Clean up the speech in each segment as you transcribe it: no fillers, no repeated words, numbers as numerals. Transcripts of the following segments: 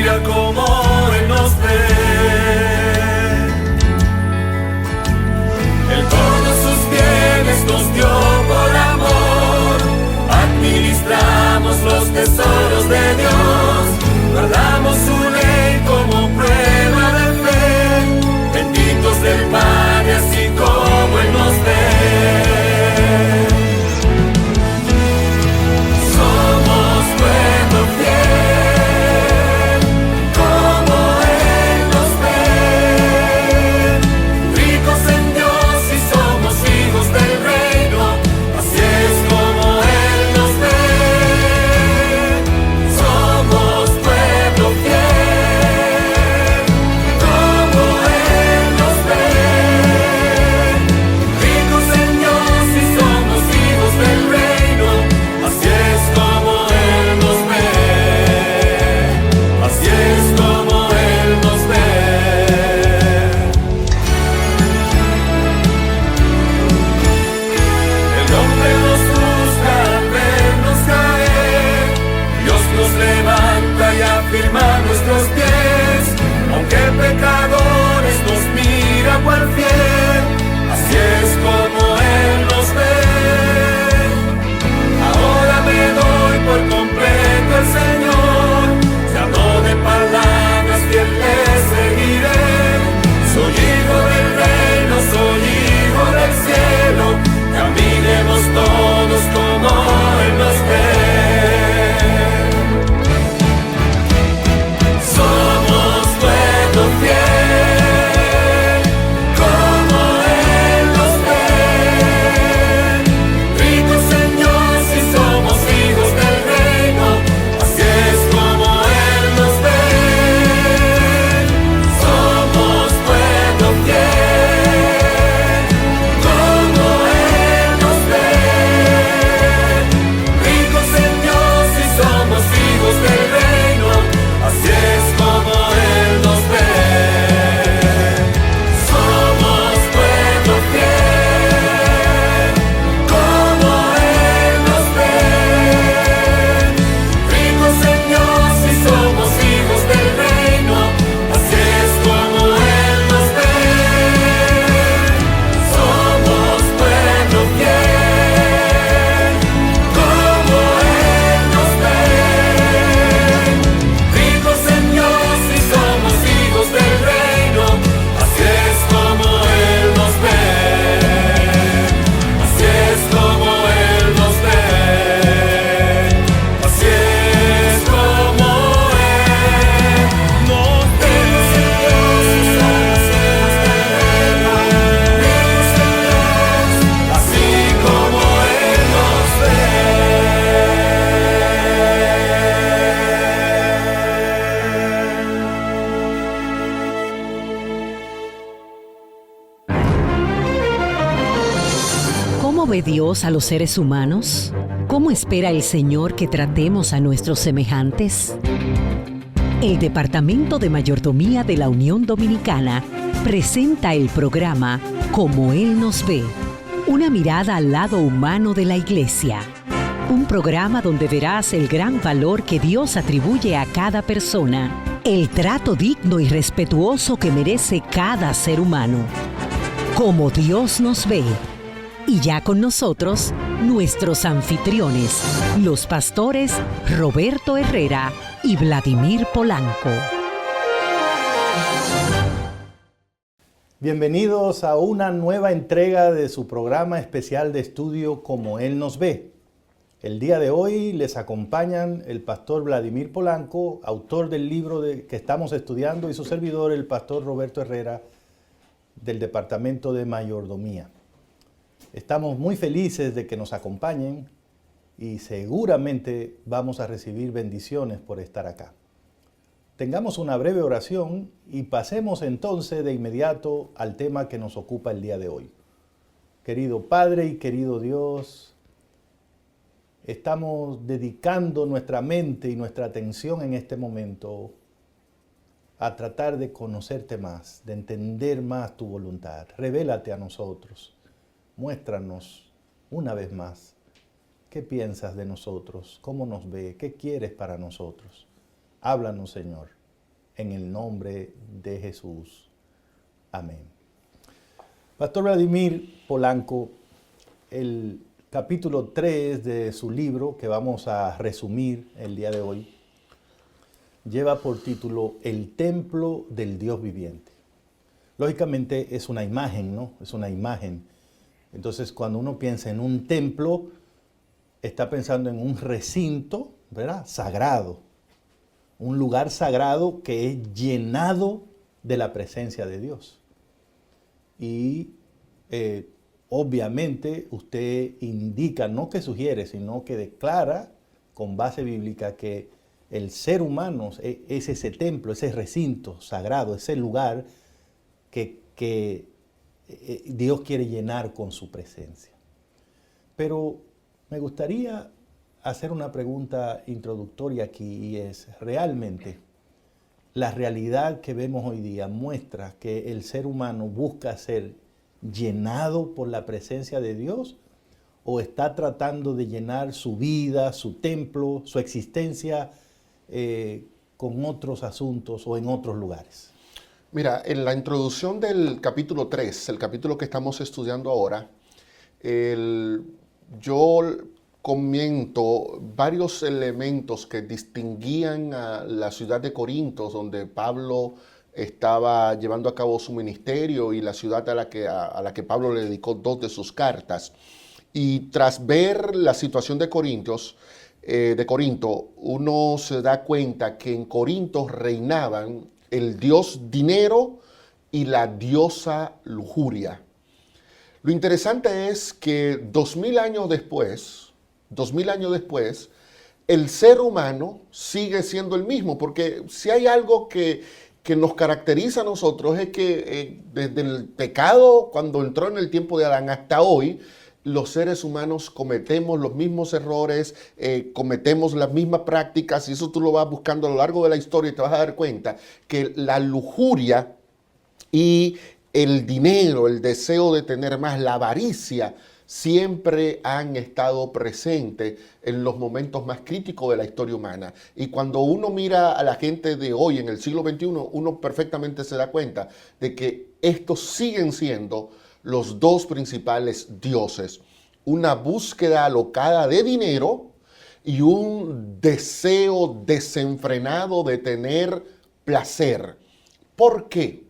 aleluya, como Él nos ve. Él todos sus bienes nos dio por amor. Administramos los tesoros de Dios. Guardamos su ley como prueba de fe. Benditos del Padre, así como Él nos ve. Somos pueblo fiel, como Él nos ve. Ricos en Dios y somos hijos del reino, así es como Él nos ve. Somos pueblo fiel, como Él nos ve. Ricos en Dios y somos hijos del reino, así es como Él nos ve. Así es como Él nos ve. El hombre nos busca al vernos caer. Dios nos levanta y afirma nuestros pies. Aunque pecadores nos mira cual fiel, así es como Él nos ve. Ahora me doy por completo al Señor. Se habló de palabras, fiel le seguiré. Soy hijo del reino, soy hijo del cielo. Caminemos todos como Él nos ve. Somos pueblo fiel, como Él nos ve. Ricos en Dios y somos hijos del reino, así es como Él nos ve. Somos pueblo fiel, como Él nos ve. Ricos en Dios y somos hijos del reino, así es como Él nos ve. Somos pueblo fiel, como Él nos ve. Ricos en Dios y somos hijos del reino, así es como Él nos ve. Somos pueblo fiel, como Él nos ve. Ricos en Dios y somos hijos del reino, así es como Él nos ve. Así es como Él nos ve. Así es como Él nos ve. Así como Él nos ¿Cómo ve Dios a los seres humanos? ¿Cómo espera el Señor que tratemos a nuestros semejantes? El Departamento de Mayordomía de la Unión Dominicana presenta el programa Como Él nos ve, una mirada al lado humano de la Iglesia. Un programa donde verás el gran valor que Dios atribuye a cada persona, el trato digno y respetuoso que merece cada ser humano. Como Dios nos ve. Y ya con nosotros, nuestros anfitriones, los pastores Roberto Herrera y Vladimir Polanco. Bienvenidos a una nueva entrega de su programa especial de estudio Como Él nos ve. El día de hoy les acompañan el pastor Vladimir Polanco, autor del libro que estamos estudiando, y su servidor, el pastor Roberto Herrera, del Departamento de Mayordomía. Estamos muy felices de que nos acompañen y seguramente vamos a recibir bendiciones por estar acá. Tengamos una breve oración y pasemos entonces de inmediato al tema que nos ocupa el día de hoy. Querido Padre y querido Dios, estamos dedicando nuestra mente y nuestra atención en este momento a tratar de conocerte más, de entender más tu voluntad. Revélate a nosotros. Muéstranos una vez más qué piensas de nosotros, cómo nos ve, qué quieres para nosotros. Háblanos, Señor. en el nombre de Jesús. Amén. Pastor Vladimir Polanco, el capítulo 3 de su libro, que vamos a resumir el día de hoy, lleva por título El templo del Dios viviente. Lógicamente es una imagen, ¿no? Es una imagen. Entonces, cuando uno piensa en un templo, está pensando en un recinto, ¿verdad? Sagrado. Un lugar sagrado que es llenado de la presencia de Dios. Y obviamente usted indica, no que sugiere, sino que declara con base bíblica que el ser humano es ese templo, ese recinto sagrado, ese lugar que Dios quiere llenar con su presencia. Pero me gustaría hacer una pregunta introductoria aquí, y es, ¿realmente la realidad que vemos hoy día muestra que el ser humano busca ser llenado por la presencia de Dios, o está tratando de llenar su vida, su templo, su existencia con otros asuntos o en otros lugares? Mira, en la introducción del capítulo 3, el capítulo que estamos estudiando ahora, yo comento varios elementos que distinguían a la ciudad de Corinto, donde Pablo estaba llevando a cabo su ministerio, y la ciudad a la que Pablo le dedicó 2 de sus cartas. Y tras ver la situación de Corinto, uno se da cuenta que en Corinto reinaban el dios dinero y la diosa lujuria. Lo interesante es que 2000 años después, el ser humano sigue siendo el mismo, porque si hay algo que nos caracteriza a nosotros es que desde el pecado, cuando entró en el tiempo de Adán hasta hoy, los seres humanos cometemos los mismos errores, cometemos las mismas prácticas, y eso tú lo vas buscando a lo largo de la historia y te vas a dar cuenta que la lujuria y el dinero, el deseo de tener más, la avaricia, siempre han estado presentes en los momentos más críticos de la historia humana. Y cuando uno mira a la gente de hoy, en el siglo XXI, uno perfectamente se da cuenta de que estos siguen siendo los 2 principales dioses: una búsqueda alocada de dinero y un deseo desenfrenado de tener placer. ¿Por qué?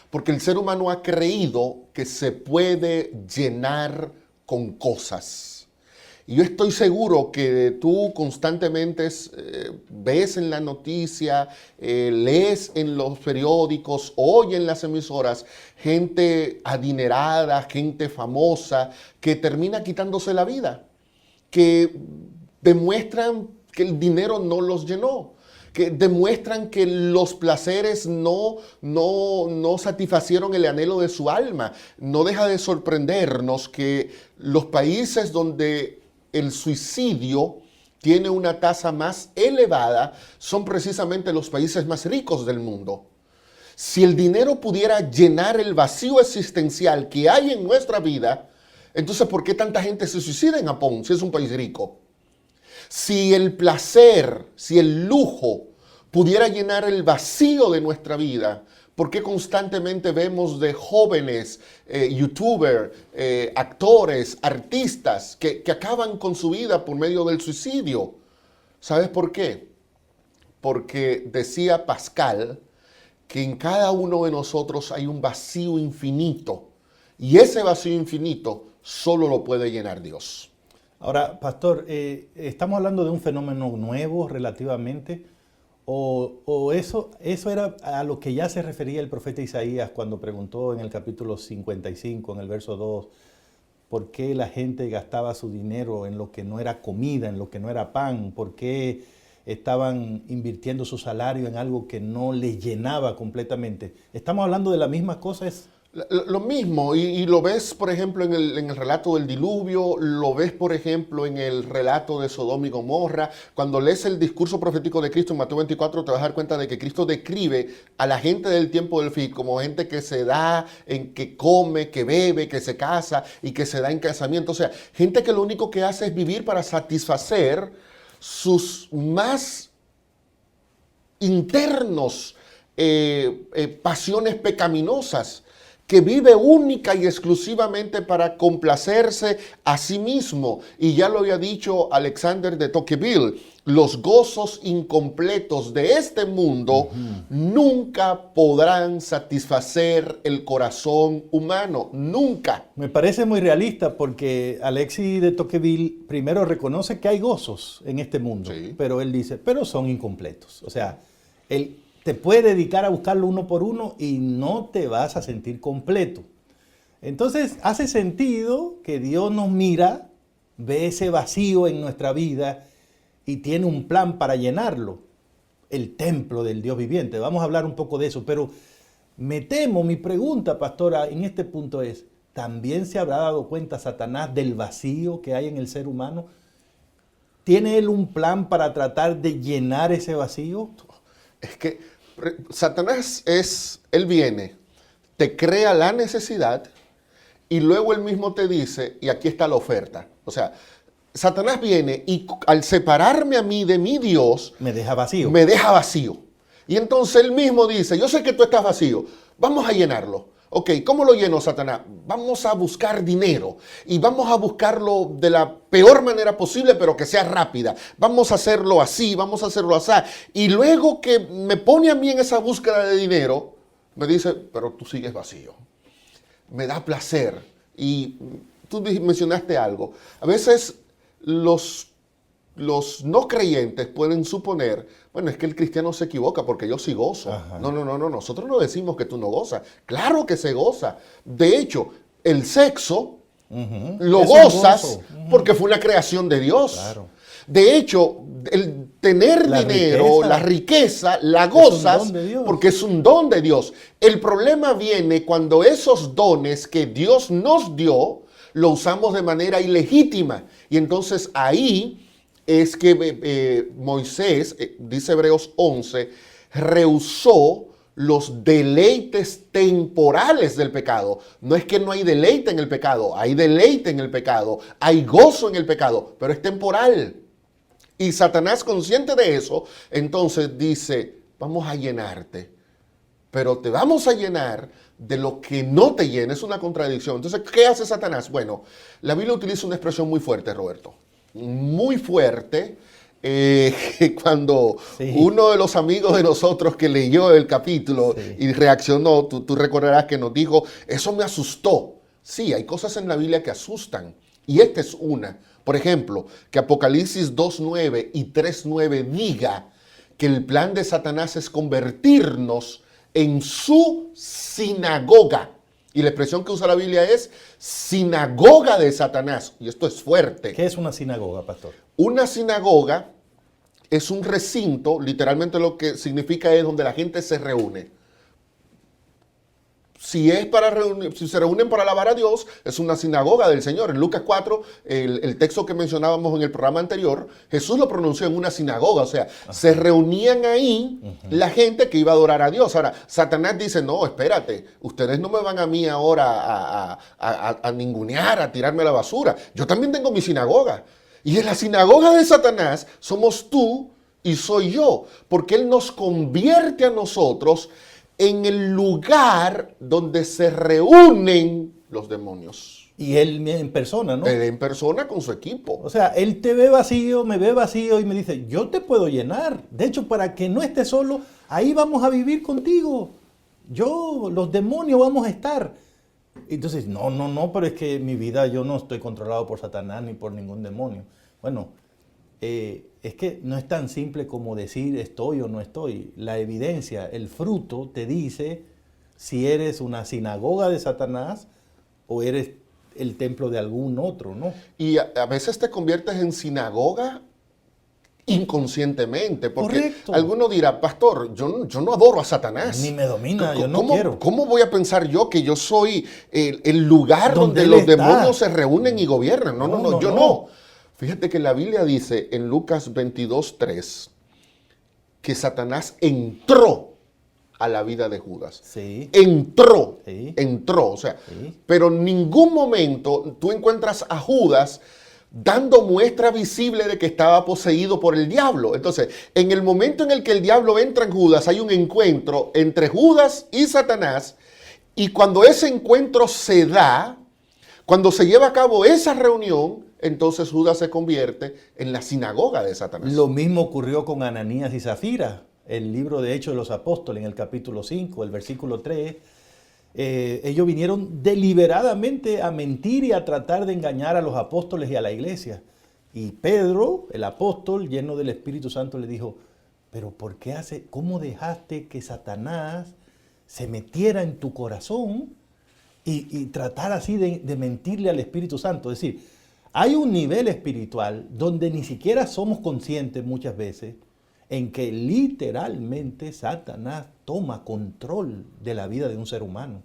Porque el ser humano ha creído que se puede llenar con cosas. Y yo estoy seguro que tú constantemente ves en la noticia, lees en los periódicos, oyes en las emisoras, gente adinerada, gente famosa, que termina quitándose la vida, que demuestran que el dinero no los llenó, que demuestran que los placeres no satisfacieron el anhelo de su alma. No deja de sorprendernos que los países donde el suicidio tiene una tasa más elevada son precisamente los países más ricos del mundo. Si el dinero pudiera llenar el vacío existencial que hay en nuestra vida, entonces ¿por qué tanta gente se suicida en Japón si es un país rico? Si el placer, si el lujo pudiera llenar el vacío de nuestra vida, ¿por qué constantemente vemos de jóvenes, youtubers, actores, artistas que acaban con su vida por medio del suicidio? ¿Sabes por qué? Porque decía Pascal que en cada uno de nosotros hay un vacío infinito, y ese vacío infinito solo lo puede llenar Dios. Ahora, pastor, ¿estamos hablando de un fenómeno nuevo relativamente? ¿O eso era a lo que ya se refería el profeta Isaías cuando preguntó en el capítulo 55, en el verso 2, por qué la gente gastaba su dinero en lo que no era comida, en lo que no era pan? ¿Por qué estaban invirtiendo su salario en algo que no les llenaba completamente? ¿Estamos hablando de la misma cosa? Lo mismo, y lo ves, por ejemplo, en el relato del diluvio, lo ves, por ejemplo, en el relato de Sodoma y Gomorra. Cuando lees el discurso profético de Cristo en Mateo 24, te vas a dar cuenta de que Cristo describe a la gente del tiempo del fin como gente que se da, que come, que bebe, que se casa y que se da en casamiento. O sea, gente que lo único que hace es vivir para satisfacer sus más internos, pasiones pecaminosas, que vive única y exclusivamente para complacerse a sí mismo. Y ya lo había dicho Alexander de Tocqueville, los gozos incompletos de este mundo nunca podrán satisfacer el corazón humano, nunca. Me parece muy realista porque Alexis de Tocqueville primero reconoce que hay gozos en este mundo, Sí. pero él dice, pero son incompletos. O sea, él te puede dedicar a buscarlo uno por uno y no te vas a sentir completo. Entonces hace sentido que Dios nos mira, ve ese vacío en nuestra vida y tiene un plan para llenarlo, el templo del Dios viviente. Vamos a hablar un poco de eso, pero me temo, mi pregunta, pastora, en este punto es, ¿también se habrá dado cuenta Satanás del vacío que hay en el ser humano? ¿Tiene él un plan para tratar de llenar ese vacío? Es que Satanás él viene, te crea la necesidad y luego él mismo te dice, y aquí está la oferta. O sea, Satanás viene y al separarme a mí de mi Dios, Me deja vacío. me deja vacío. Y entonces él mismo dice, yo sé que tú estás vacío, vamos a llenarlo. Ok, ¿cómo lo lleno Satanás? Vamos a buscar dinero y vamos a buscarlo de la peor manera posible, pero que sea rápida. Vamos a hacerlo así, vamos a hacerlo así. Y luego que me pone a mí en esa búsqueda de dinero, me dice, pero tú sigues vacío. Me da placer. Y tú mencionaste algo. A veces los no creyentes pueden suponer, bueno, es que el cristiano se equivoca porque yo sí gozo. Ajá. No, nosotros no decimos que tú no gozas. Claro que se goza. De hecho, el sexo lo Es un gozas gozo. porque fue una creación de Dios. Claro. De hecho, el tener La dinero, riqueza. la riqueza, la un gozas don de Dios. porque es un don de Dios. El problema viene cuando esos dones que Dios nos dio, lo usamos de manera ilegítima. Y entonces ahí es que Moisés, dice Hebreos 11, rehusó los deleites temporales del pecado. No es que no hay deleite en el pecado, hay deleite en el pecado, hay gozo en el pecado, pero es temporal. Y Satanás, consciente de eso, entonces dice, vamos a llenarte, pero te vamos a llenar de lo que no te llena. Es una contradicción. Entonces, ¿qué hace Satanás? Bueno, la Biblia utiliza una expresión muy fuerte, Roberto. Muy fuerte, cuando Sí. uno de los amigos de nosotros que leyó el capítulo Sí. y reaccionó, tú recordarás que nos dijo, eso me asustó. Sí, hay cosas en la Biblia que asustan y esta es una. Por ejemplo, que Apocalipsis 2.9 y 3.9 diga que el plan de Satanás es convertirnos en su sinagoga. Y la expresión que usa la Biblia es sinagoga de Satanás. Y esto es fuerte. ¿Qué es una sinagoga, pastor? Una sinagoga es un recinto, literalmente lo que significa es donde la gente se reúne. Si se reúnen para alabar a Dios, es una sinagoga del Señor. En Lucas 4, el texto que mencionábamos en el programa anterior, Jesús lo pronunció en una sinagoga. O sea, se reunían ahí la gente que iba a adorar a Dios. Ahora, Satanás dice, no, espérate, ustedes no me van a mí ahora a ningunear, a tirarme a la basura. Yo también tengo mi sinagoga. Y en la sinagoga de Satanás somos tú y soy yo, porque Él nos convierte a nosotros en el lugar donde se reúnen los demonios. Y él en persona, ¿no? En persona con su equipo. O sea, él te ve vacío, me ve vacío y me dice, yo te puedo llenar. De hecho, para que no estés solo, ahí vamos a vivir contigo. Los demonios vamos a estar. Entonces, no, pero es que en mi vida yo no estoy controlado por Satanás ni por ningún demonio. Bueno, es que no es tan simple como decir estoy o no estoy. La evidencia, el fruto te dice si eres una sinagoga de Satanás o eres el templo de algún otro, ¿no? Y a veces te conviertes en sinagoga inconscientemente, porque Correcto. alguno dirá, pastor, yo no adoro a Satanás. Ni me domina, ¿Cómo- yo no quiero. ¿Cómo voy a pensar yo que yo soy el lugar Donde donde él los está. demonios se reúnen y gobiernan? No, yo no. no. Fíjate que la Biblia dice en Lucas 22:3 que Satanás entró a la vida de Judas. Sí. Entró, Sí. entró, o sea, Sí. pero en ningún momento tú encuentras a Judas dando muestra visible de que estaba poseído por el diablo. Entonces, en el momento en el que el diablo entra en Judas, hay un encuentro entre Judas y Satanás, y cuando ese encuentro se da, cuando se lleva a cabo esa reunión, entonces Judas se convierte en la sinagoga de Satanás. Lo mismo ocurrió con Ananías y Zafira. El libro de Hechos de los Apóstoles, en el capítulo 5, el versículo 3, ellos vinieron deliberadamente a mentir y a tratar de engañar a los apóstoles y a la iglesia. Y Pedro, el apóstol, lleno del Espíritu Santo, le dijo, pero ¿cómo dejaste que Satanás se metiera en tu corazón y tratar así de mentirle al Espíritu Santo? Es decir, hay un nivel espiritual donde ni siquiera somos conscientes muchas veces en que literalmente Satanás toma control de la vida de un ser humano.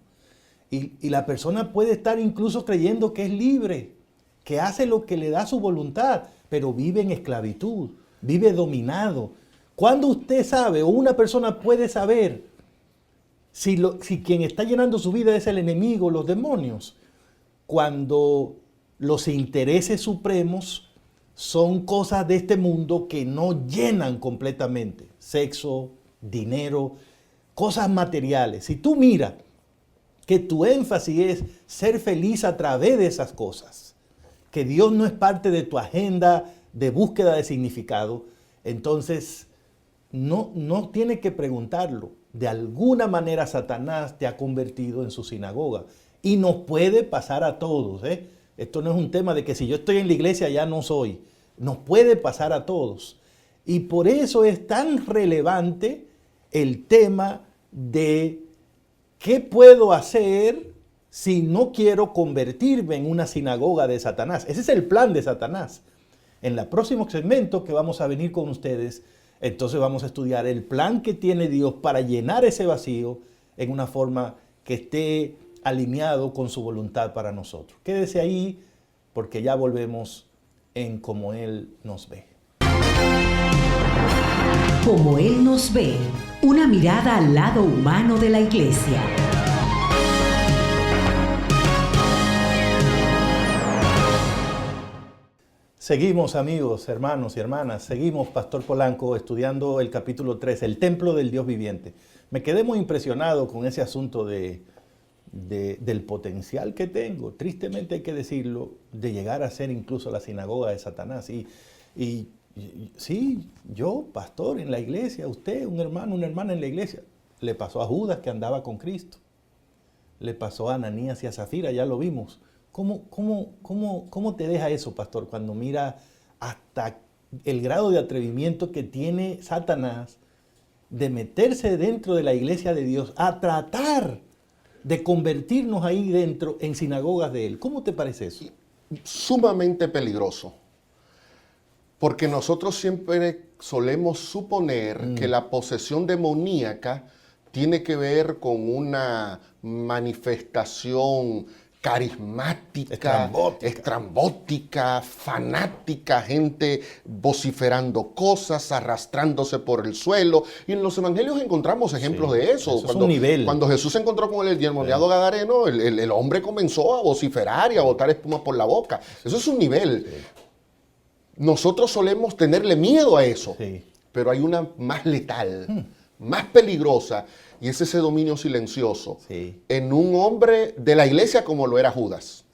Y la persona puede estar incluso creyendo que es libre, que hace lo que le da su voluntad, pero vive en esclavitud, vive dominado. ¿Cuándo usted sabe o una persona puede saber si quien está llenando su vida es el enemigo, los demonios? Cuando los intereses supremos son cosas de este mundo que no llenan completamente. Sexo, dinero, cosas materiales. Si tú miras que tu énfasis es ser feliz a través de esas cosas, que Dios no es parte de tu agenda de búsqueda de significado, entonces no tienes que preguntarlo. De alguna manera Satanás te ha convertido en su sinagoga. Y nos puede pasar a todos, ¿eh? Esto no es un tema de que si yo estoy en la iglesia ya no soy. Nos puede pasar a todos. Y por eso es tan relevante el tema de qué puedo hacer si no quiero convertirme en una sinagoga de Satanás. Ese es el plan de Satanás. En el próximo segmento que vamos a venir con ustedes, entonces vamos a estudiar el plan que tiene Dios para llenar ese vacío en una forma que esté alineado con su voluntad para nosotros. Quédese ahí porque ya volvemos en Como Él nos ve. Como Él nos ve, una mirada al lado humano de la iglesia. Seguimos, amigos, hermanos y hermanas, seguimos, Pastor Polanco, estudiando el capítulo 3, el templo del Dios viviente. Me quedé muy impresionado con ese asunto del potencial que tengo, tristemente hay que decirlo, de llegar a ser incluso la sinagoga de Satanás. Y sí, yo, pastor en la iglesia, usted, un hermano, una hermana en la iglesia, le pasó a Judas que andaba con Cristo, le pasó a Ananías y a Zafira, ya lo vimos. ¿Cómo te deja eso, pastor, cuando mira hasta el grado de atrevimiento que tiene Satanás de meterse dentro de la iglesia de Dios a tratar de convertirnos ahí dentro en sinagogas de Él? ¿Cómo te parece eso? Sumamente peligroso, porque nosotros siempre solemos suponer que la posesión demoníaca tiene que ver con una manifestación carismática, estrambótica, fanática, gente vociferando cosas, arrastrándose por el suelo. Y en los evangelios encontramos ejemplos de eso. Es un nivel. Cuando Jesús se encontró con el endemoniado gadareno, el hombre comenzó a vociferar y a botar espuma por la boca. Eso es un nivel. Sí. Nosotros solemos tenerle miedo a eso, pero hay una más letal, más peligrosa, y es ese dominio silencioso en un hombre de la iglesia como lo era Judas.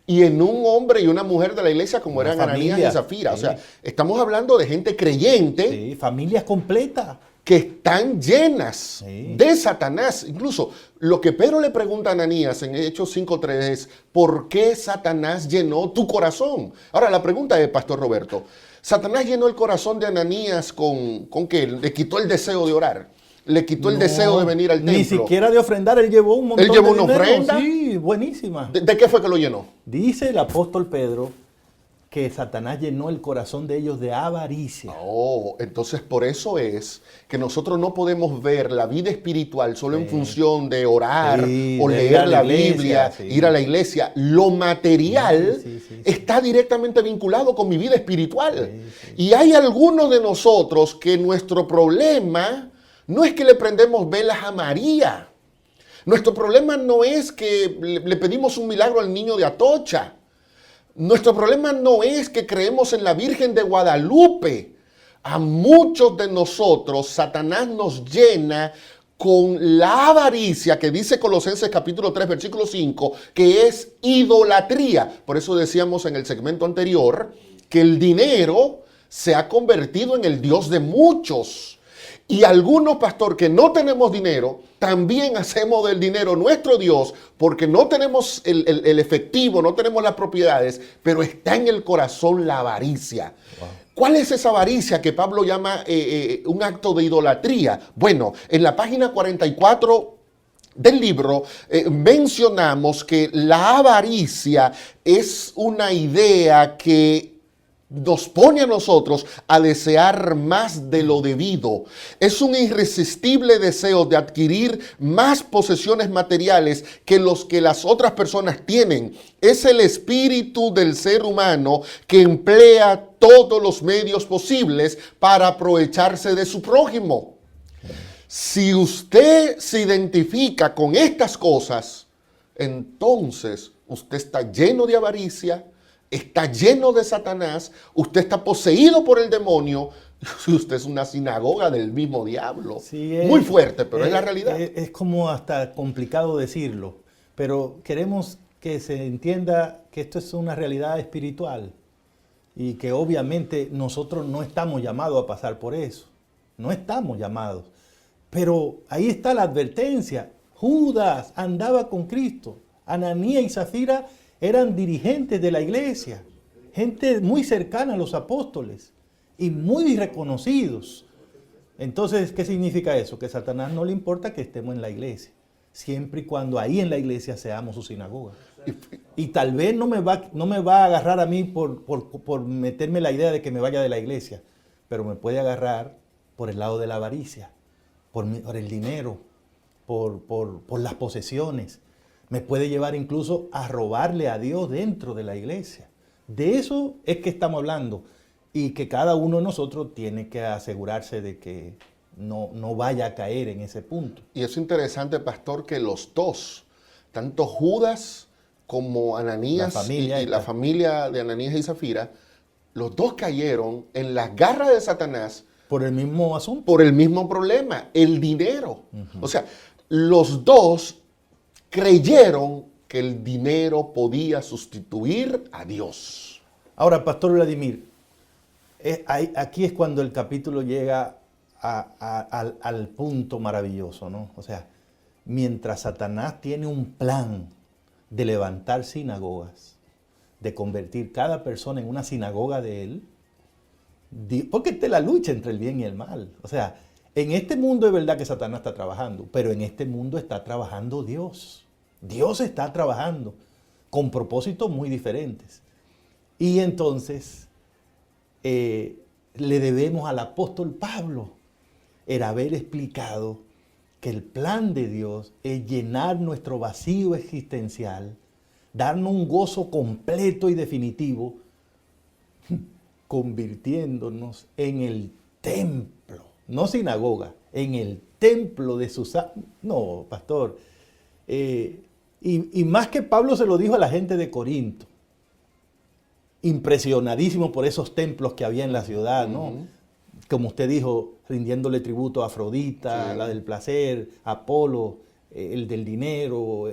Y en un hombre y una mujer de la iglesia como eran Ananías y Zafira. O sea, estamos hablando de gente creyente. Familias completas. Que están llenas de Satanás. Incluso lo que Pedro le pregunta a Ananías en Hechos 5:3 es, ¿por qué Satanás llenó tu corazón? Ahora, la pregunta es, Pastor Roberto, ¿Satanás llenó el corazón de Ananías con qué? ¿Le quitó el deseo de orar? ¿Le quitó el deseo de venir al templo? Ni siquiera de ofrendar, él llevó un montón de dinero. ¿Él llevó una ofrenda? Sí, buenísima. ¿De qué fue que lo llenó? Dice el apóstol Pedro que Satanás llenó el corazón de ellos de avaricia. Oh, entonces por eso es que nosotros no podemos ver la vida espiritual solo en función de orar o leer la Biblia, ir a la iglesia. Lo material está directamente vinculado con mi vida espiritual. Y hay algunos de nosotros que nuestro problema no es que le prendemos velas a María. Nuestro problema no es que le pedimos un milagro al niño de Atocha. Nuestro problema no es que creemos en la Virgen de Guadalupe. A muchos de nosotros, Satanás nos llena con la avaricia que dice Colosenses capítulo 3, versículo 5, que es idolatría. Por eso decíamos en el segmento anterior que el dinero se ha convertido en el Dios de muchos. Y algunos, pastor, que no tenemos dinero, también hacemos del dinero nuestro Dios, porque no tenemos el efectivo, no tenemos las propiedades, pero está en el corazón la avaricia. Wow. ¿Cuál es esa avaricia que Pablo llama un acto de idolatría? Bueno, en la página 44 del libro mencionamos que la avaricia es una idea que nos pone a nosotros a desear más de lo debido. Es un irresistible deseo de adquirir más posesiones materiales que los que las otras personas tienen. Es el espíritu del ser humano que emplea todos los medios posibles para aprovecharse de su prójimo. Si usted se identifica con estas cosas, entonces usted está lleno de avaricia, está lleno de Satanás, usted está poseído por el demonio, usted es una sinagoga del mismo diablo. Sí, muy fuerte, pero es la realidad. Es como hasta complicado decirlo, pero queremos que se entienda que esto es una realidad espiritual y que obviamente nosotros no estamos llamados a pasar por eso, no estamos llamados. Pero ahí está la advertencia. Judas andaba con Cristo, Ananías y Zafira eran dirigentes de la iglesia, gente muy cercana a los apóstoles y muy reconocidos. Entonces, ¿qué significa eso? Que a Satanás no le importa que estemos en la iglesia, siempre y cuando ahí en la iglesia seamos su sinagoga. Y tal vez no me va a agarrar a mí por meterme la idea de que me vaya de la iglesia, pero me puede agarrar por el lado de la avaricia, por el dinero, por las posesiones. Me puede llevar incluso a robarle a Dios dentro de la iglesia. De eso es que estamos hablando. Y que cada uno de nosotros tiene que asegurarse de que no vaya a caer en ese punto. Y es interesante, pastor, que los dos, tanto Judas como Ananías y la familia de Ananías y Zafira, los dos cayeron en las garras de Satanás. Por el mismo asunto. Por el mismo problema, el dinero. O sea, los dos creyeron que el dinero podía sustituir a Dios. Ahora, Pastor Vladimir, aquí es cuando el capítulo llega al punto maravilloso, ¿no? O sea, mientras Satanás tiene un plan de levantar sinagogas, de convertir cada persona en una sinagoga de él, porque esta es la lucha entre el bien y el mal. O sea, en este mundo es verdad que Satanás está trabajando, pero en este mundo está trabajando Dios. Dios está trabajando con propósitos muy diferentes. Y entonces le debemos al apóstol Pablo el haber explicado que el plan de Dios es llenar nuestro vacío existencial, darnos un gozo completo y definitivo, convirtiéndonos en el templo, no sinagoga, en el templo de su... No, pastor. Y más que Pablo se lo dijo a la gente de Corinto, impresionadísimo por esos templos que había en la ciudad, ¿no? Como usted dijo, rindiéndole tributo a Afrodita, la del placer, Apolo, el del dinero.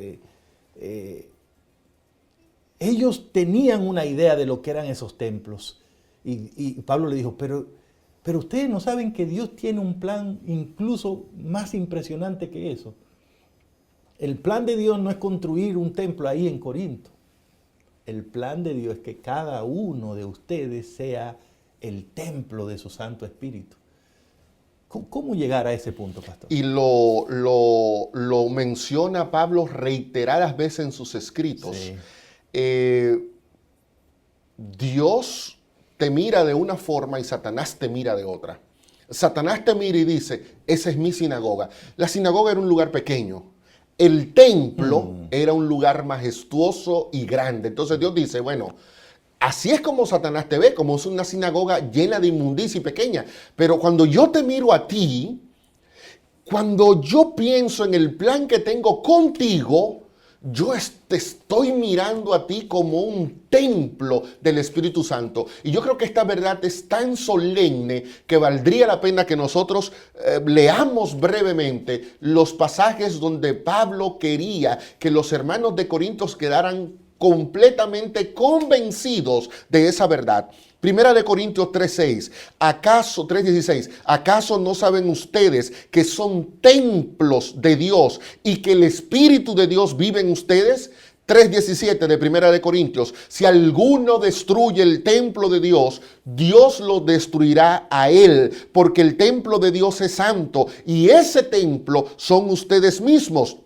Ellos tenían una idea de lo que eran esos templos. Y Pablo le dijo, pero ustedes no saben que Dios tiene un plan incluso más impresionante que eso. El plan de Dios no es construir un templo ahí en Corinto. El plan de Dios es que cada uno de ustedes sea el templo de su Santo Espíritu. ¿Cómo llegar a ese punto, pastor? Y lo menciona Pablo reiteradas veces en sus escritos. Sí. Dios te mira de una forma y Satanás te mira de otra. Satanás te mira y dice, esa es mi sinagoga. La sinagoga era un lugar pequeño. El templo era un lugar majestuoso y grande. Entonces Dios dice, bueno, así es como Satanás te ve, como es una sinagoga llena de inmundicia y pequeña. Pero cuando yo te miro a ti, cuando yo pienso en el plan que tengo contigo, te estoy mirando a ti como un templo del Espíritu Santo. Y yo creo que esta verdad es tan solemne que valdría la pena que nosotros leamos brevemente los pasajes donde Pablo quería que los hermanos de Corintios quedaran completamente convencidos de esa verdad. Primera de Corintios 3:16, 3:16, ¿acaso no saben ustedes que son templos de Dios y que el Espíritu de Dios vive en ustedes? 3:17 de Primera de Corintios, si alguno destruye el templo de Dios, Dios lo destruirá a él, porque el templo de Dios es santo y ese templo son ustedes mismos.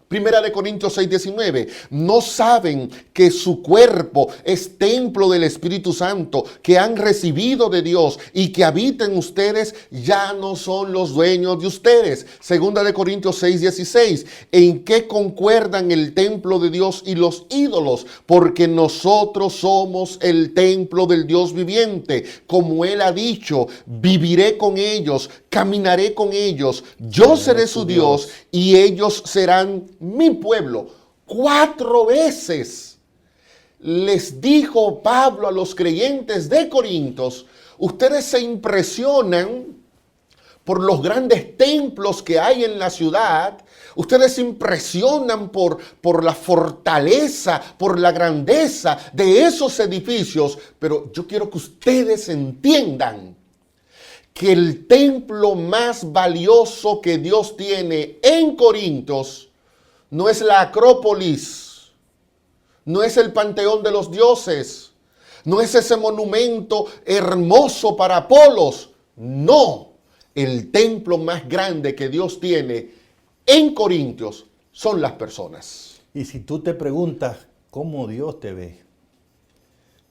Primera de Corintios 6:19, ¿no saben que su cuerpo es templo del Espíritu Santo que han recibido de Dios y que habita en ustedes? Ya no son los dueños de ustedes. Segunda de Corintios 6:16, ¿en qué concuerdan el templo de Dios y los ídolos? Porque nosotros somos el templo del Dios viviente. Como Él ha dicho, viviré con ellos, caminaré con ellos, yo seré su Dios y ellos serán mi pueblo. 4 veces les dijo Pablo a los creyentes de Corintios, ustedes se impresionan por los grandes templos que hay en la ciudad, ustedes se impresionan por la fortaleza, por la grandeza de esos edificios, pero yo quiero que ustedes entiendan que el templo más valioso que Dios tiene en Corintios no es la Acrópolis, no es el Panteón de los Dioses, no es ese monumento hermoso para Apolos. No, el templo más grande que Dios tiene en Corintios son las personas. Y si tú te preguntas cómo Dios te ve,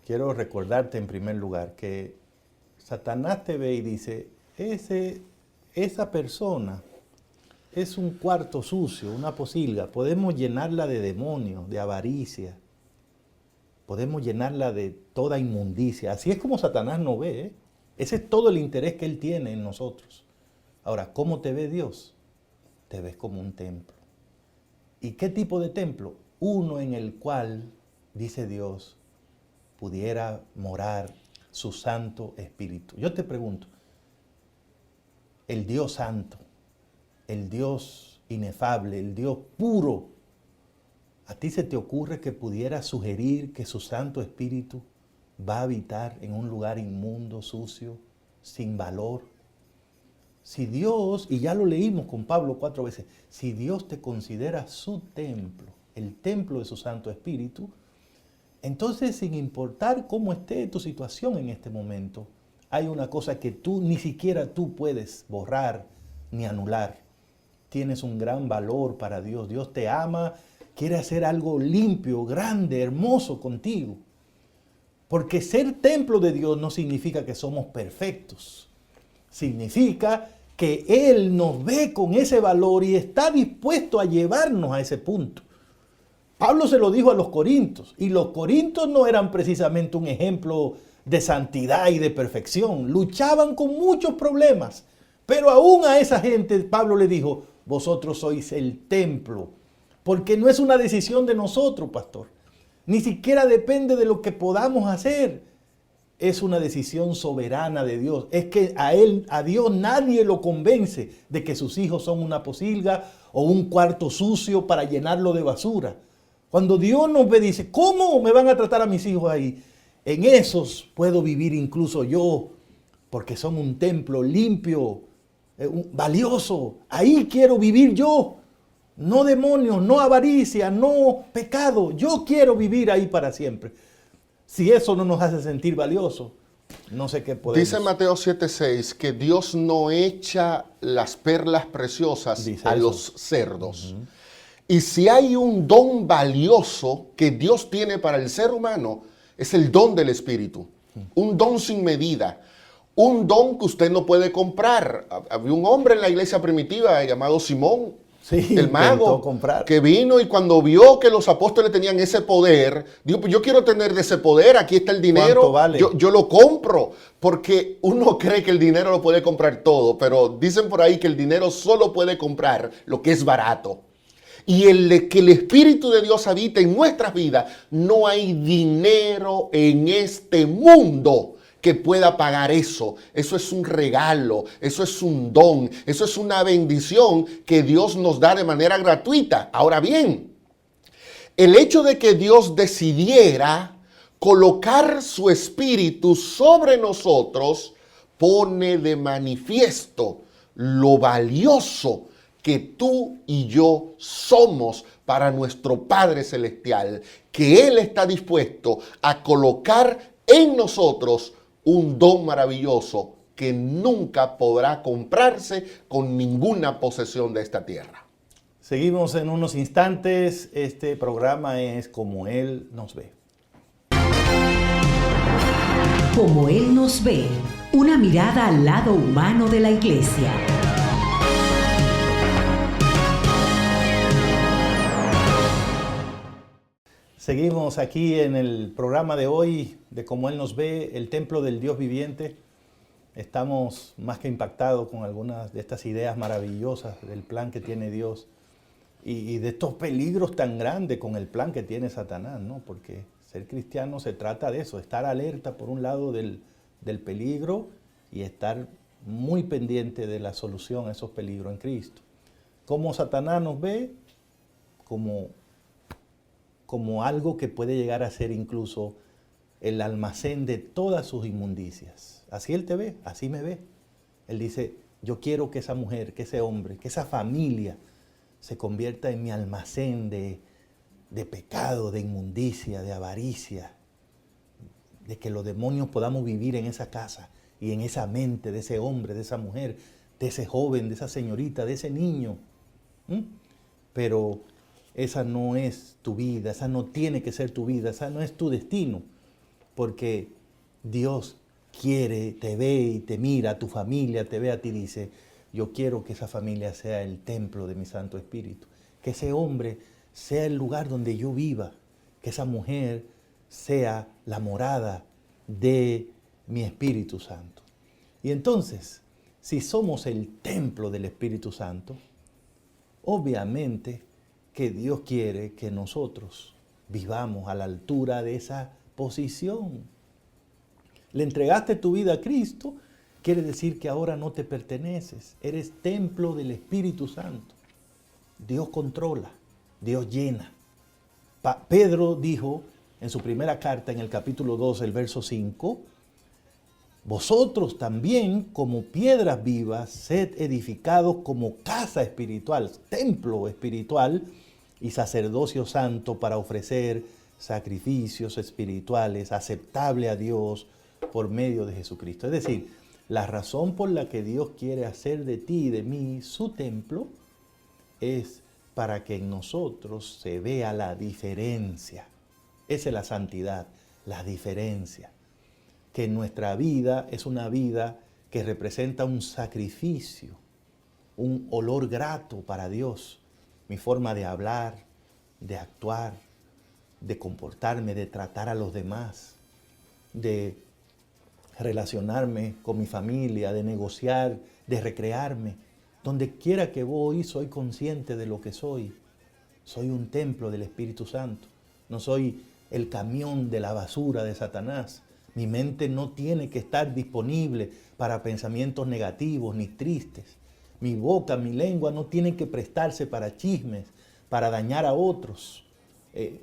quiero recordarte en primer lugar que Satanás te ve y dice, esa persona es un cuarto sucio, una posilga. Podemos llenarla de demonios, de avaricia. Podemos llenarla de toda inmundicia. Así es como Satanás nos ve, ¿eh? Ese es todo el interés que él tiene en nosotros. Ahora, ¿cómo te ve Dios? Te ves como un templo. ¿Y qué tipo de templo? Uno en el cual, dice Dios, pudiera morar su Santo Espíritu. Yo te pregunto, el Dios Santo, el Dios inefable, el Dios puro, ¿a ti se te ocurre que pudiera sugerir que su Santo Espíritu va a habitar en un lugar inmundo, sucio, sin valor? Si Dios, y ya lo leímos con Pablo 4 veces, si Dios te considera su templo, el templo de su Santo Espíritu, entonces sin importar cómo esté tu situación en este momento, hay una cosa que ni siquiera tú puedes borrar ni anular. Tienes un gran valor para Dios. Dios te ama, quiere hacer algo limpio, grande, hermoso contigo. Porque ser templo de Dios no significa que somos perfectos. Significa que Él nos ve con ese valor y está dispuesto a llevarnos a ese punto. Pablo se lo dijo a los corintios, y los corintios no eran precisamente un ejemplo de santidad y de perfección. Luchaban con muchos problemas, pero aún a esa gente Pablo le dijo, vosotros sois el templo, porque no es una decisión de nosotros, pastor. Ni siquiera depende de lo que podamos hacer. Es una decisión soberana de Dios. Es que a Dios nadie lo convence de que sus hijos son una posilga o un cuarto sucio para llenarlo de basura. Cuando Dios nos ve, dice, ¿cómo me van a tratar a mis hijos ahí? En esos puedo vivir incluso yo, porque son un templo limpio, valioso. Ahí quiero vivir yo. No demonios, no avaricia, no pecado. Yo quiero vivir ahí para siempre. Si eso no nos hace sentir valiosos, no sé qué podemos. Dice Mateo 7:6 que Dios no echa las perlas preciosas a los cerdos. Y si hay un don valioso que Dios tiene para el ser humano, es el don del Espíritu. Un don sin medida. Un don que usted no puede comprar. Había un hombre en la iglesia primitiva llamado Simón, el mago, que vino y cuando vio que los apóstoles tenían ese poder, dijo, pues yo quiero tener de ese poder, aquí está el dinero, ¿cuánto vale? yo lo compro, porque uno cree que el dinero lo puede comprar todo, pero dicen por ahí que el dinero solo puede comprar lo que es barato. y que el Espíritu de Dios habita en nuestras vidas, no hay dinero en este mundo que pueda pagar eso. Eso es un regalo, eso es un don, eso es una bendición que Dios nos da de manera gratuita. Ahora bien, el hecho de que Dios decidiera colocar su Espíritu sobre nosotros pone de manifiesto lo valioso que tú y yo somos para nuestro Padre Celestial, que Él está dispuesto a colocar en nosotros un don maravilloso que nunca podrá comprarse con ninguna posesión de esta tierra. Seguimos en unos instantes. Este programa es Como Él nos ve. Como Él nos ve, una mirada al lado humano de la iglesia. Seguimos aquí en el programa de hoy de Como Él nos ve, el templo del Dios viviente. Estamos más que impactados con algunas de estas ideas maravillosas del plan que tiene Dios y de estos peligros tan grandes con el plan que tiene Satanás, ¿no? Porque ser cristiano se trata de eso, estar alerta por un lado del peligro y estar muy pendiente de la solución a esos peligros en Cristo. ¿Cómo Satanás nos ve? Como algo que puede llegar a ser incluso el almacén de todas sus inmundicias. Así Él te ve, así me ve. Él dice, yo quiero que esa mujer, que ese hombre, que esa familia se convierta en mi almacén de pecado, de inmundicia, de avaricia, de que los demonios podamos vivir en esa casa y en esa mente de ese hombre, de esa mujer, de ese joven, de esa señorita, de ese niño. Pero esa no es tu vida, esa no tiene que ser tu vida, esa no es tu destino, porque Dios quiere, te ve y te mira, a tu familia te ve a ti y dice, yo quiero que esa familia sea el templo de mi Santo Espíritu, que ese hombre sea el lugar donde yo viva, que esa mujer sea la morada de mi Espíritu Santo. Y entonces, si somos el templo del Espíritu Santo, obviamente que Dios quiere que nosotros vivamos a la altura de esa posición. Le entregaste tu vida a Cristo, quiere decir que ahora no te perteneces, eres templo del Espíritu Santo. Dios controla, Dios llena. Pedro dijo en su primera carta, en el capítulo 2, el verso 5, vosotros también, como piedras vivas, sed edificados como casa espiritual, templo espiritual y sacerdocio santo para ofrecer sacrificios espirituales aceptables a Dios por medio de Jesucristo. Es decir, la razón por la que Dios quiere hacer de ti y de mí su templo es para que en nosotros se vea la diferencia. Esa es la santidad, la diferencia. Que nuestra vida es una vida que representa un sacrificio, un olor grato para Dios. Mi forma de hablar, de actuar, de comportarme, de tratar a los demás, de relacionarme con mi familia, de negociar, de recrearme. Donde quiera que voy, soy consciente de lo que soy. Soy un templo del Espíritu Santo. No soy el camión de la basura de Satanás. Mi mente no tiene que estar disponible para pensamientos negativos ni tristes. Mi boca, mi lengua no tiene que prestarse para chismes, para dañar a otros.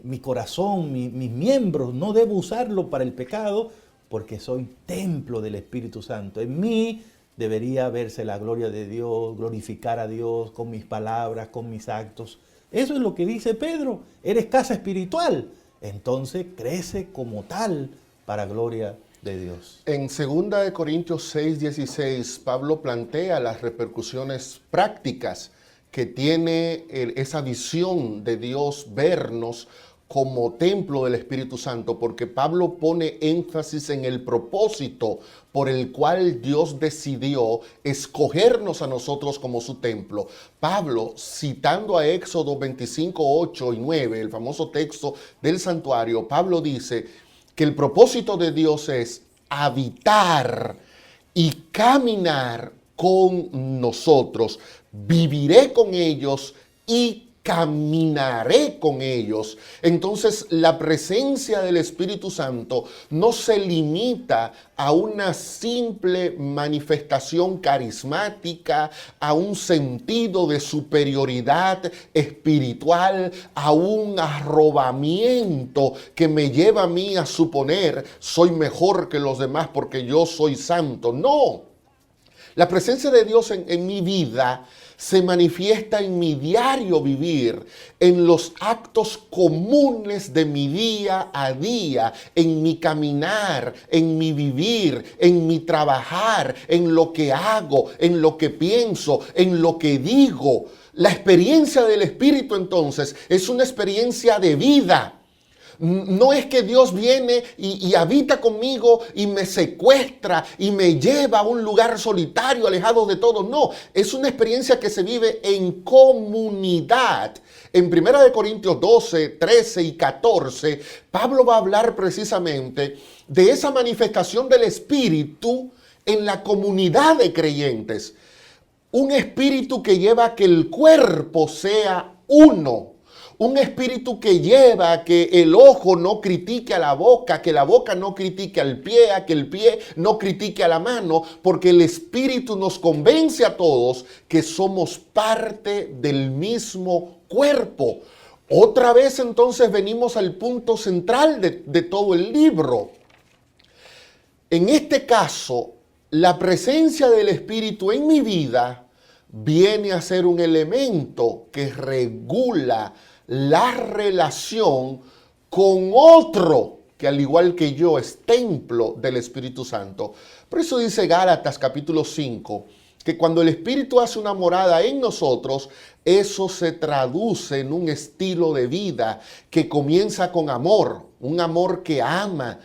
Mi corazón, mis miembros, no debo usarlo para el pecado porque soy templo del Espíritu Santo. En mí debería verse la gloria de Dios, glorificar a Dios con mis palabras, con mis actos. Eso es lo que dice Pedro. Eres casa espiritual. Entonces crece como tal para gloria de Dios. En 2 Corintios 6:16, Pablo plantea las repercusiones prácticas que tiene esa visión de Dios vernos como templo del Espíritu Santo, porque Pablo pone énfasis en el propósito por el cual Dios decidió escogernos a nosotros como su templo. Pablo, citando a Éxodo 25:8 y 9, el famoso texto del santuario, Pablo dice que el propósito de Dios es habitar y caminar con nosotros. Viviré con ellos y caminaré con ellos. Entonces, la presencia del Espíritu Santo no se limita a una simple manifestación carismática, a un sentido de superioridad espiritual, a un arrobamiento que me lleva a mí a suponer soy mejor que los demás porque yo soy santo. No. La presencia de Dios en mi vida se manifiesta en mi diario vivir, en los actos comunes de mi día a día, en mi caminar, en mi vivir, en mi trabajar, en lo que hago, en lo que pienso, en lo que digo. La experiencia del Espíritu entonces es una experiencia de vida. No es que Dios viene y habita conmigo y me secuestra y me lleva a un lugar solitario, alejado de todo. No, es una experiencia que se vive en comunidad. En 1 Corintios 12, 13 y 14, Pablo va a hablar precisamente de esa manifestación del Espíritu en la comunidad de creyentes. Un espíritu que lleva a que el cuerpo sea uno. Un espíritu que lleva a que el ojo no critique a la boca, que la boca no critique al pie, a que el pie no critique a la mano, porque el espíritu nos convence a todos que somos parte del mismo cuerpo. Otra vez entonces venimos al punto central de todo el libro. En este caso, la presencia del Espíritu en mi vida viene a ser un elemento que regula la relación con otro que al igual que yo es templo del Espíritu Santo. Por eso dice Gálatas capítulo 5, que cuando el Espíritu hace una morada en nosotros, eso se traduce en un estilo de vida que comienza con amor, un amor que ama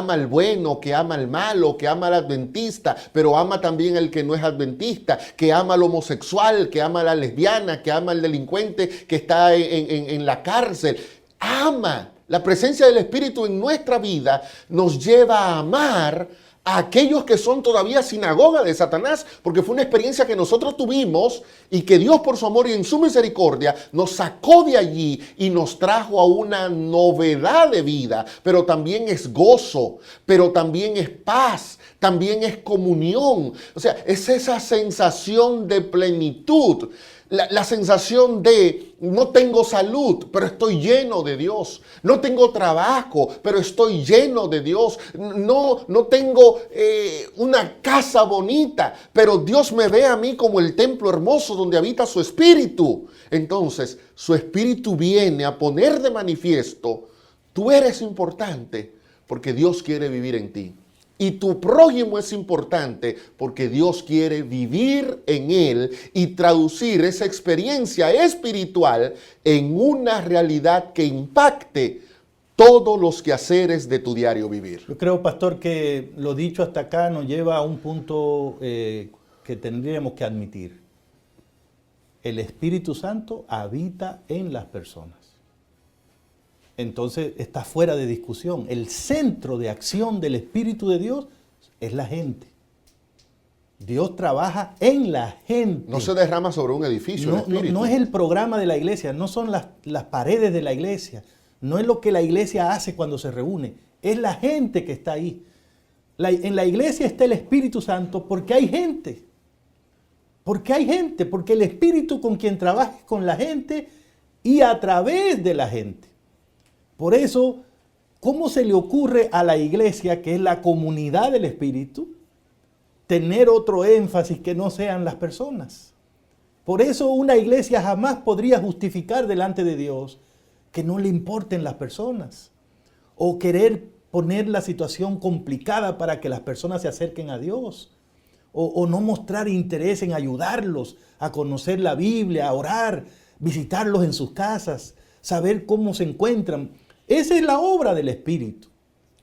al bueno, que ama al malo, que ama al adventista, pero ama también al que no es adventista, que ama al homosexual, que ama a la lesbiana, que ama al delincuente que está en la cárcel. Ama. La presencia del Espíritu en nuestra vida nos lleva a amar a aquellos que son todavía sinagoga de Satanás, porque fue una experiencia que nosotros tuvimos y que Dios por su amor y en su misericordia nos sacó de allí y nos trajo a una novedad de vida, pero también es gozo, pero también es paz, también es comunión. O sea, es esa sensación de plenitud. La sensación de no tengo salud, pero estoy lleno de Dios. No tengo trabajo, pero estoy lleno de Dios. No tengo una casa bonita, pero Dios me ve a mí como el templo hermoso donde habita su Espíritu. Entonces, su Espíritu viene a poner de manifiesto, tú eres importante porque Dios quiere vivir en ti. Y tu prójimo es importante porque Dios quiere vivir en él y traducir esa experiencia espiritual en una realidad que impacte todos los quehaceres de tu diario vivir. Yo creo, pastor, que lo dicho hasta acá nos lleva a un punto que tendríamos que admitir. El Espíritu Santo habita en las personas. Entonces está fuera de discusión. El centro de acción del Espíritu de Dios es la gente. Dios trabaja en la gente. No se derrama sobre un edificio el Espíritu. No es el programa de la iglesia, no son las paredes de la iglesia, no es lo que la iglesia hace cuando se reúne, es la gente que está ahí. En la iglesia está el Espíritu Santo porque hay gente. Porque hay gente, porque el Espíritu con quien trabaja es con la gente y a través de la gente. Por eso, ¿cómo se le ocurre a la iglesia, que es la comunidad del Espíritu, tener otro énfasis que no sean las personas? Por eso una iglesia jamás podría justificar delante de Dios que no le importen las personas o querer poner la situación complicada para que las personas se acerquen a Dios o no mostrar interés en ayudarlos a conocer la Biblia, a orar, visitarlos en sus casas, saber cómo se encuentran. Esa es la obra del Espíritu.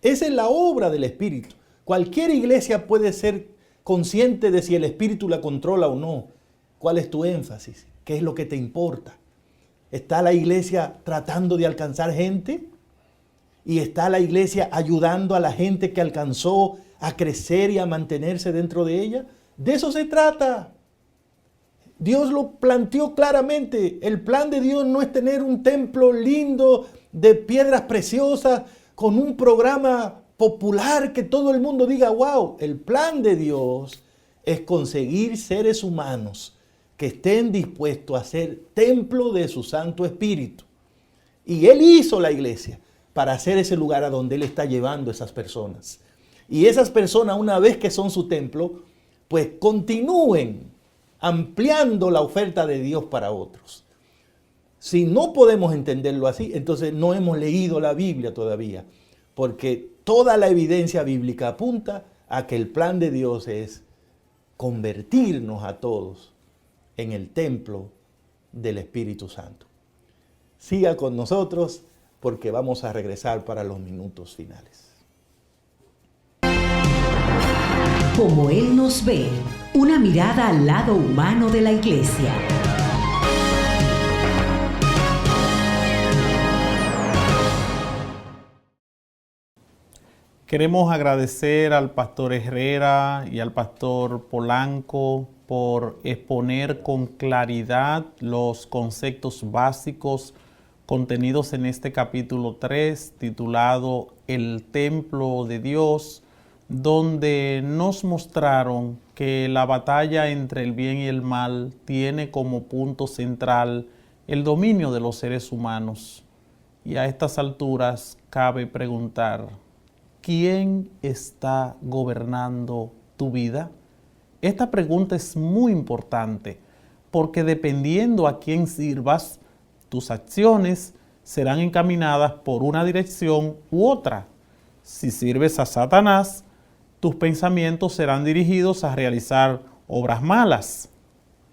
Esa es la obra del Espíritu. Cualquier iglesia puede ser consciente de si el Espíritu la controla o no. ¿Cuál es tu énfasis? ¿Qué es lo que te importa? ¿Está la iglesia tratando de alcanzar gente? ¿Y está la iglesia ayudando a la gente que alcanzó a crecer y a mantenerse dentro de ella? De eso se trata. Dios lo planteó claramente. El plan de Dios no es tener un templo lindo de piedras preciosas con un programa popular que todo el mundo diga, wow. El plan de Dios es conseguir seres humanos que estén dispuestos a ser templo de su Santo Espíritu. Y Él hizo la iglesia para hacer ese lugar a donde Él está llevando a esas personas. Y esas personas, una vez que son su templo, pues continúen ampliando la oferta de Dios para otros. Si no podemos entenderlo así, entonces no hemos leído la Biblia todavía, porque toda la evidencia bíblica apunta a que el plan de Dios es convertirnos a todos en el templo del Espíritu Santo. Siga con nosotros porque vamos a regresar para los minutos finales. Como Él nos ve, una mirada al lado humano de la iglesia. Queremos agradecer al pastor Herrera y al pastor Polanco por exponer con claridad los conceptos básicos contenidos en este capítulo 3, titulado El Templo de Dios, donde nos mostraron que la batalla entre el bien y el mal tiene como punto central el dominio de los seres humanos. Y a estas alturas cabe preguntar, ¿quién está gobernando tu vida? Esta pregunta es muy importante porque dependiendo a quién sirvas, tus acciones serán encaminadas por una dirección u otra. Si sirves a Satanás, tus pensamientos serán dirigidos a realizar obras malas.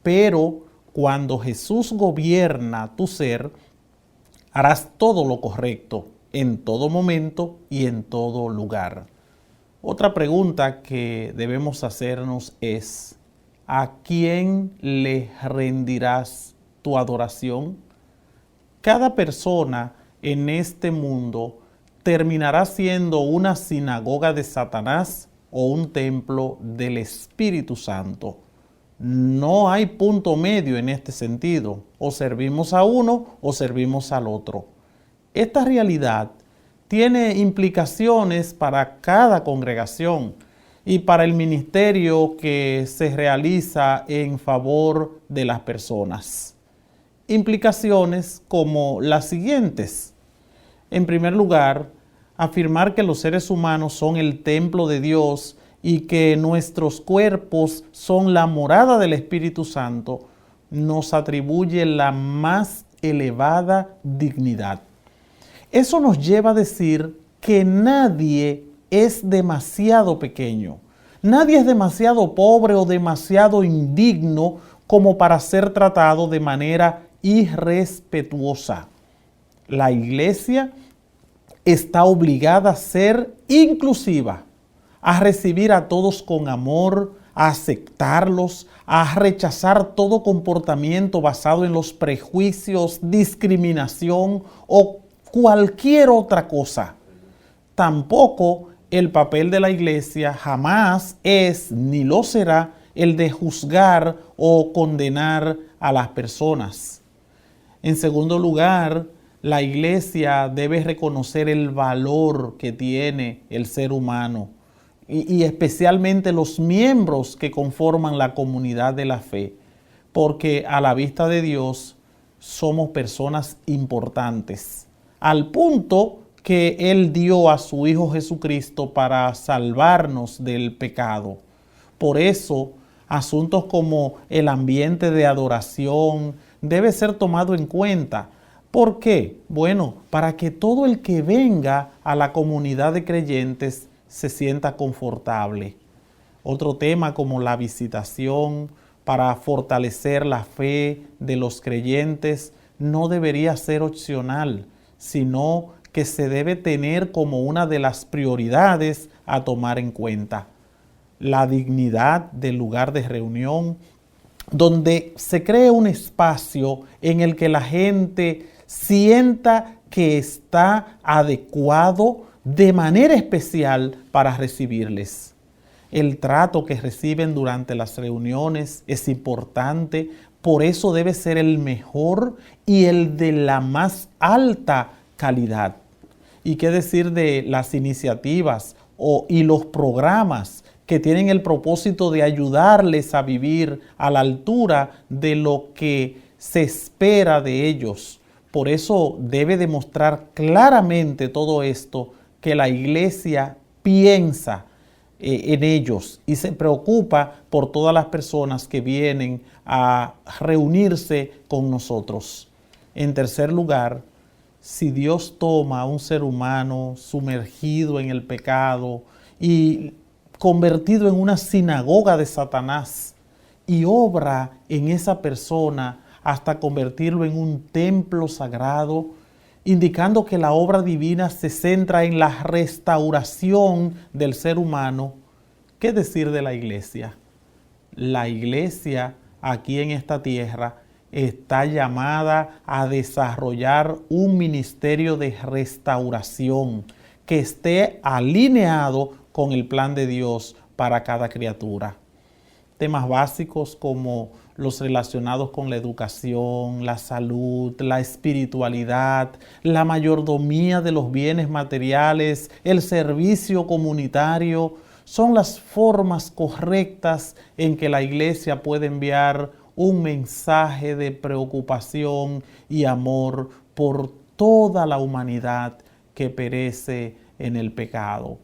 Pero cuando Jesús gobierna tu ser, harás todo lo correcto en todo momento y en todo lugar. Otra pregunta que debemos hacernos es, ¿a quién le rendirás tu adoración? Cada persona en este mundo terminará siendo una sinagoga de Satanás o un templo del Espíritu Santo. No hay punto medio en este sentido. O servimos a uno o servimos al otro. Esta realidad tiene implicaciones para cada congregación y para el ministerio que se realiza en favor de las personas. Implicaciones como las siguientes. En primer lugar, afirmar que los seres humanos son el templo de Dios y que nuestros cuerpos son la morada del Espíritu Santo nos atribuye la más elevada dignidad. Eso nos lleva a decir que nadie es demasiado pequeño, nadie es demasiado pobre o demasiado indigno como para ser tratado de manera irrespetuosa. La iglesia está obligada a ser inclusiva, a recibir a todos con amor, a aceptarlos, a rechazar todo comportamiento basado en los prejuicios, discriminación o cualquier otra cosa. Tampoco el papel de la iglesia jamás es ni lo será el de juzgar o condenar a las personas. En segundo lugar, la iglesia debe reconocer el valor que tiene el ser humano y especialmente los miembros que conforman la comunidad de la fe, porque a la vista de Dios somos personas importantes, al punto que Él dio a su Hijo Jesucristo para salvarnos del pecado. Por eso, asuntos como el ambiente de adoración debe ser tomado en cuenta. ¿Por qué? Bueno, para que todo el que venga a la comunidad de creyentes se sienta confortable. Otro tema como la visitación para fortalecer la fe de los creyentes no debería ser opcional, sino que se debe tener como una de las prioridades a tomar en cuenta. La dignidad del lugar de reunión, donde se cree un espacio en el que la gente sienta que está adecuado de manera especial para recibirles. El trato que reciben durante las reuniones es importante Por eso debe ser el mejor y el de la más alta calidad. ¿Y qué decir de las iniciativas y los programas que tienen el propósito de ayudarles a vivir a la altura de lo que se espera de ellos? Por eso debe demostrar claramente todo esto que la iglesia piensa en ellos y se preocupa por todas las personas que vienen a reunirse con nosotros. En tercer lugar, si Dios toma a un ser humano sumergido en el pecado y convertido en una sinagoga de Satanás y obra en esa persona hasta convertirlo en un templo sagrado, indicando que la obra divina se centra en la restauración del ser humano, ¿qué decir de la iglesia? La iglesia aquí en esta tierra está llamada a desarrollar un ministerio de restauración que esté alineado con el plan de Dios para cada criatura. Temas básicos como los relacionados con la educación, la salud, la espiritualidad, la mayordomía de los bienes materiales, el servicio comunitario, son las formas correctas en que la iglesia puede enviar un mensaje de preocupación y amor por toda la humanidad que perece en el pecado.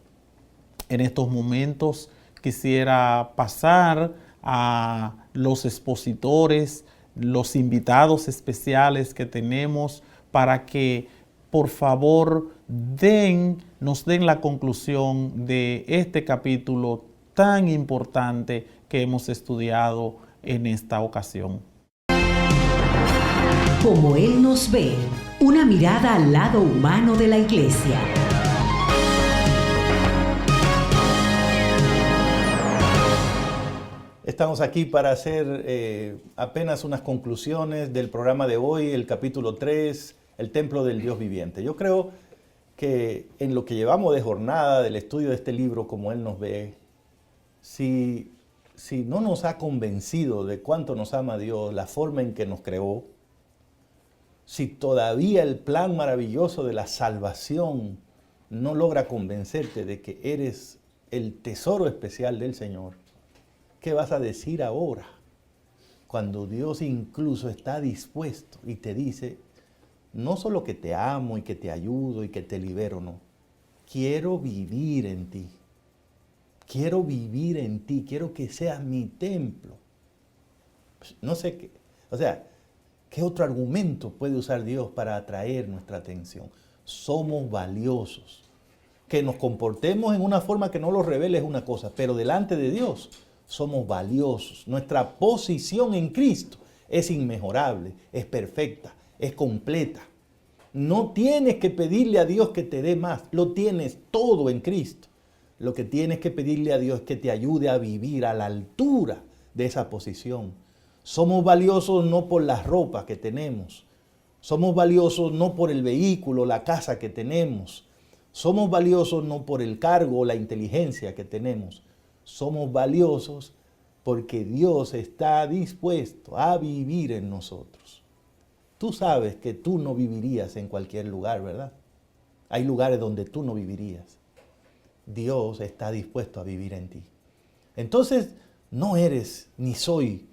En estos momentos quisiera pasar a los expositores, los invitados especiales que tenemos para que por favor nos den la conclusión de este capítulo tan importante que hemos estudiado en esta ocasión. Como Él nos ve, una mirada al lado humano de la iglesia. Estamos aquí para hacer apenas unas conclusiones del programa de hoy, el capítulo 3, el templo del Dios viviente. Yo creo que en lo que llevamos de jornada del estudio de este libro, como Él nos ve, si no nos ha convencido de cuánto nos ama Dios, la forma en que nos creó, si todavía el plan maravilloso de la salvación no logra convencerte de que eres el tesoro especial del Señor, ¿qué vas a decir ahora? Cuando Dios incluso está dispuesto y te dice, no solo que te amo y que te ayudo y que te libero, no. Quiero vivir en ti. Quiero vivir en ti. Quiero que seas mi templo. Pues no sé qué. O sea, ¿qué otro argumento puede usar Dios para atraer nuestra atención? Somos valiosos. Que nos comportemos en una forma que no lo revele es una cosa, pero delante de Dios somos valiosos. Nuestra posición en Cristo es inmejorable, es perfecta, es completa. No tienes que pedirle a Dios que te dé más, lo tienes todo en Cristo. Lo que tienes que pedirle a Dios es que te ayude a vivir a la altura de esa posición. Somos valiosos no por las ropas que tenemos, somos valiosos no por el vehículo, la casa que tenemos, somos valiosos no por el cargo o la inteligencia que tenemos. Somos valiosos porque Dios está dispuesto a vivir en nosotros. Tú sabes que tú no vivirías en cualquier lugar, ¿verdad? Hay lugares donde tú no vivirías. Dios está dispuesto a vivir en ti. Entonces, no eres ni soy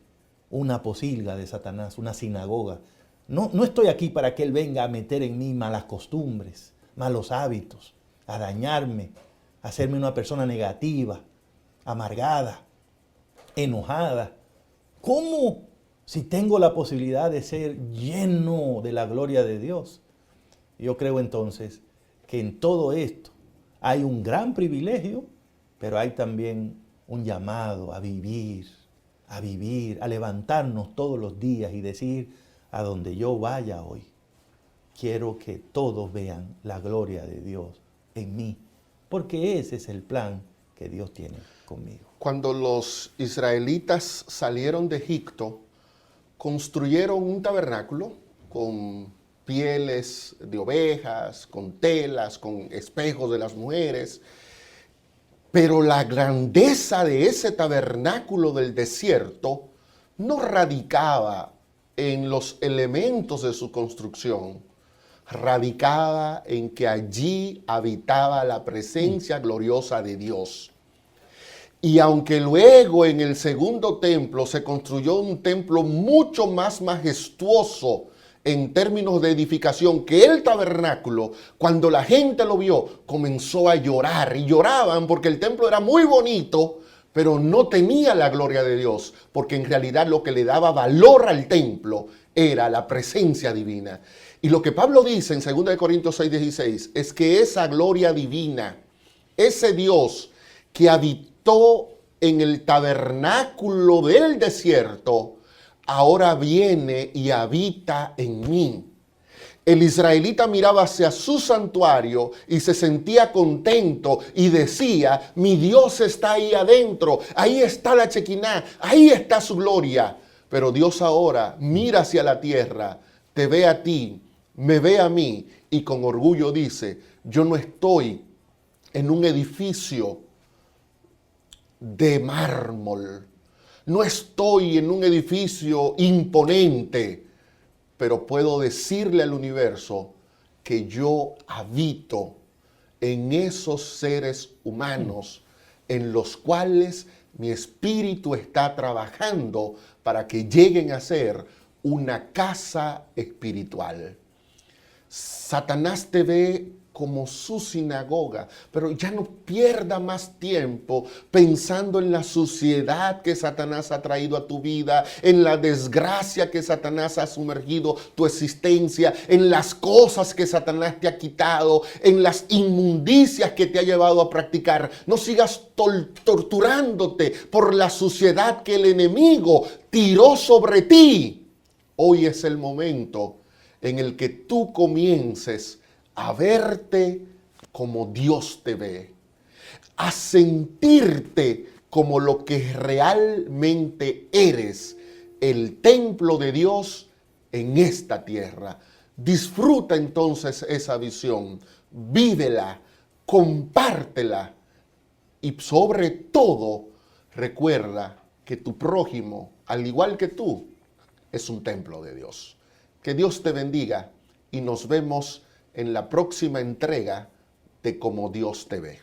una posilga de Satanás, una sinagoga. No estoy aquí para que Él venga a meter en mí malas costumbres, malos hábitos, a dañarme, a hacerme una persona negativa, amargada, enojada. ¿Cómo? Si tengo la posibilidad de ser lleno de la gloria de Dios. Yo creo entonces que en todo esto hay un gran privilegio, pero hay también un llamado a vivir, a levantarnos todos los días y decir, a donde yo vaya hoy, quiero que todos vean la gloria de Dios en mí, porque ese es el plan que Dios tiene conmigo. Cuando los israelitas salieron de Egipto, construyeron un tabernáculo con pieles de ovejas, con telas, con espejos de las mujeres. Pero la grandeza de ese tabernáculo del desierto no radicaba en los elementos de su construcción radicaba en que allí habitaba la presencia gloriosa de Dios. Y aunque luego en el segundo templo se construyó un templo mucho más majestuoso en términos de edificación que el tabernáculo, cuando la gente lo vio, comenzó a llorar. Y lloraban porque el templo era muy bonito, pero no tenía la gloria de Dios, porque en realidad lo que le daba valor al templo era la presencia divina. Y lo que Pablo dice en 2 Corintios 6:16 es que esa gloria divina, ese Dios que habitó en el tabernáculo del desierto, ahora viene y habita en mí. El israelita miraba hacia su santuario y se sentía contento y decía, mi Dios está ahí adentro, ahí está la Chequiná, ahí está su gloria. Pero Dios ahora mira hacia la tierra, te ve a ti, me ve a mí y con orgullo dice, yo no estoy en un edificio de mármol, no estoy en un edificio imponente, pero puedo decirle al universo que yo habito en esos seres humanos en los cuales mi espíritu está trabajando para que lleguen a ser una casa espiritual. Satanás te ve como su sinagoga, pero ya no pierda más tiempo pensando en la suciedad que Satanás ha traído a tu vida, en la desgracia que Satanás ha sumergido tu existencia, en las cosas que Satanás te ha quitado, en las inmundicias que te ha llevado a practicar. No sigas torturándote por la suciedad que el enemigo tiró sobre ti. Hoy es el momento en el que tú comiences a verte como Dios te ve, a sentirte como lo que realmente eres, el templo de Dios en esta tierra. Disfruta entonces esa visión, vívela, compártela y sobre todo recuerda que tu prójimo, al igual que tú, es un templo de Dios. Que Dios te bendiga y nos vemos en la próxima entrega de Como Dios te ve.